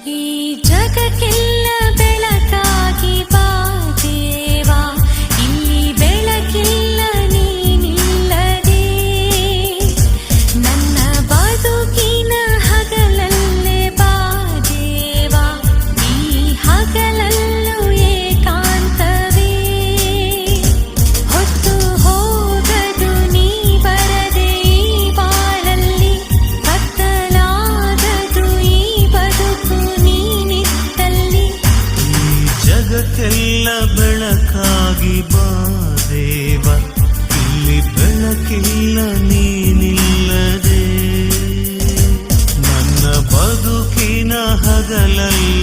ಈ ಜಗಕ್ಕೆಲ್ಲ ಬೆಳಕಾಗಿ ಬಾ ದೇವಾ, ಇಲ್ಲಿ ಬೆಳಕಿಲ್ಲ ನೀನಿಲ್ಲದೆ. ನನ್ನ ಬದುಕಿನ ಹಗಲಲ್ಲೇ ಬಾ ದೇವಾ, ಈ ಹಗಲಲ್ಲೂ ಏಕಾಂತವೇ. ಹೊತ್ತು ಹೋಗದು ನೀ ಬರದೆ ಈ ಬಾಳಲ್ಲಿ, ಕತ್ತಲಾಗದು ಈ ಬದುಕು ನೀನಿದ್ದಲ್ಲಿ. ಜಗಕ್ಕೆಲ್ಲ ಬೆಳಕಾಗಿ ಬಾ ದೇವ, ಇಲ್ಲಿ ಬೆಳಕಿಲ್ಲ ನೀನಿಲ್ಲದೆ. ನನ್ನ ಬದುಕಿನ ಹಗಲಲ್ಲಿ